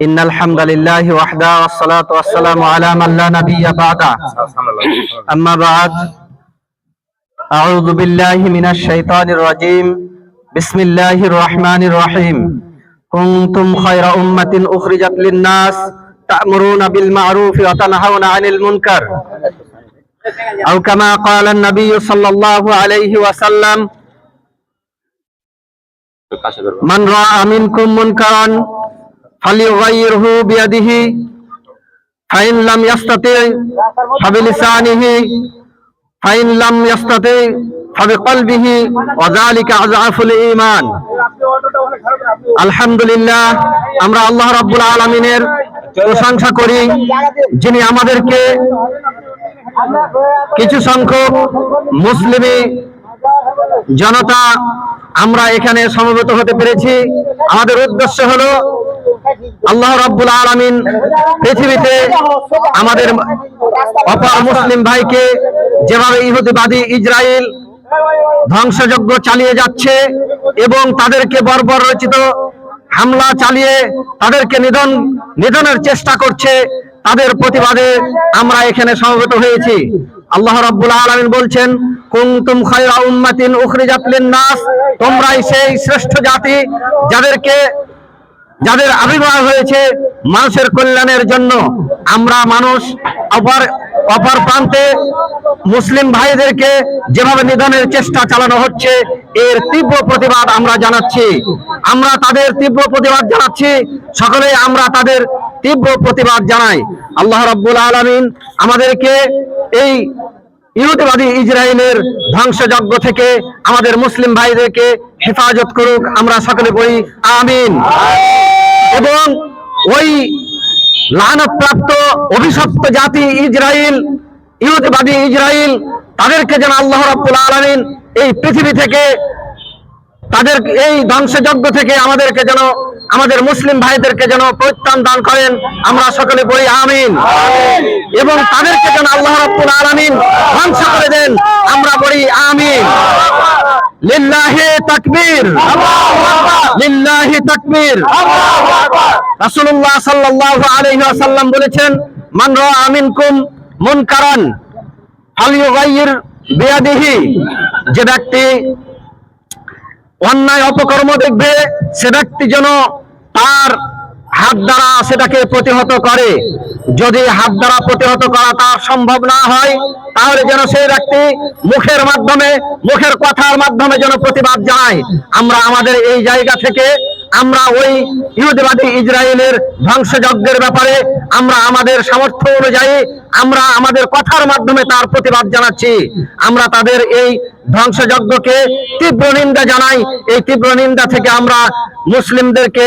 إن الحمد لله وحده والصلاة والسلام على من لا نبي بعده أما بعد أعوذ بالله من الشيطان الرجيم بسم الله الرحمن الرحيم كنتم خير أمة أخرجت للناس تأمرون بالمعروف وتنهون عن المنكر أو كما قال النبي صلى الله عليه وسلم من رأى منكم منكرا فليغيره بيده فإن لم يستطع فبلسانه فإن لم يستطع فبقلبه وذلك أضعف الإيمان আলহামদুলিল্লাহ আমরা আল্লাহ রাব্বুল আলামিনের প্রশংসা করি যিনি আমাদেরকে কিছু সংখ্যক মুসলিমি জনতা আমরা এখানে সমবেত হতে পেরেছি। আমাদের উদ্দেশ্য হলো আল্লাহ রাব্বুল আলামিন পৃথিবীতে আমাদের অপর মুসলিম ভাইকে যেভাবে ইহুদিবাদী ইসরায়েল ধ্বংসযজ্ঞ চালিয়ে যাচ্ছে এবং তাদেরকে বর্বর রচিত হামলা চালিয়ে তাদেরকে নিধনের চেষ্টা করছে, তাদের প্রতিবাদে আমরা এখানে সমবেত হয়েছি। আল্লাহ রাব্বুল আলামিন বলছেন, কুনতুম খায়রা উম্মাতিন উখরিজাত লিন-নাস, তোমরাই সেই শ্রেষ্ঠ জাতি যাদের আবির্ভাব হয়েছে মানুষের কল্যাণের জন্য। আমরা মানুষ অপর প্রান্তে মুসলিম ভাইদেরকে যেভাবে নিধনের চেষ্টা চালানো হচ্ছে এর তীব্র প্রতিবাদ আমরা জানাচ্ছি। আমরা তাদের তীব্র প্রতিবাদ জানাচ্ছি, সকলেই আমরা তাদের তীব্র প্রতিবাদ জানাই। আল্লাহ রাব্বুল আলামিন আমাদেরকে এই ইহুদিবাদী ইসরায়েলের ধ্বংসযজ্ঞ থেকে আমাদের মুসলিম ভাইদেরকে হেফাজত করুক, আমরা সকলে বলি আমিন। এবং ওই লানত-প্রাপ্ত অভিশপ্ত জাতি ইসরায়েল, ইহুদিবাদী ইসরায়েল, তাদেরকে যেন আল্লাহ রাব্বুল আলামিন এই পৃথিবী থেকে তাদের এই ধ্বংসযজ্ঞ থেকে আমাদেরকে যেন আমাদের মুসলিম ভাইদেরকে যেন পরিত্রাণ দান করেন, আমরা সকলে বলি আমিন। এবং তাদেরকে যেন আল্লাহ রাব্বুল আলামিন ধ্বংস করে দেন, আমরা বলি আমিন। লিল্লাহি তাকবীর, লিল্লাহি তাকবীর। রাসূলুল্লাহ সাল্লাল্লাহু আলাইহি ওয়াসাল্লাম বলেছেন, মান রাআ মিনকুম মুনকারান ফালইউগাইয়ির বিয়াদিহি, যে ব্যক্তি অন্যায় অপকর্ম দেখবে সে ব্যক্তি যেন তার হাত দ্বারা সেটাকে প্রতিহত করে। যদি হাত দ্বারা প্রতিহত করা তার সম্ভব না হয় তাহলে যেন সেই ব্যক্তি মুখের কথার মাধ্যমে যেন প্রতিবাদ জানায়। আমরা আমাদের এই জায়গা থেকে আমরা ওই ইহুদিবাদী ইসরায়েলের ধ্বংসযজ্ঞের ব্যাপারে আমরা আমাদের সামর্থ্য অনুযায়ী আমরা আমাদের কথার মাধ্যমে তার প্রতিবাদ জানাচ্ছি। আমরা তাদের এই ধ্বংসযজ্ঞকে তীব্র নিন্দা জানাই। এই তীব্র নিন্দা থেকে আমরা মুসলিমদেরকে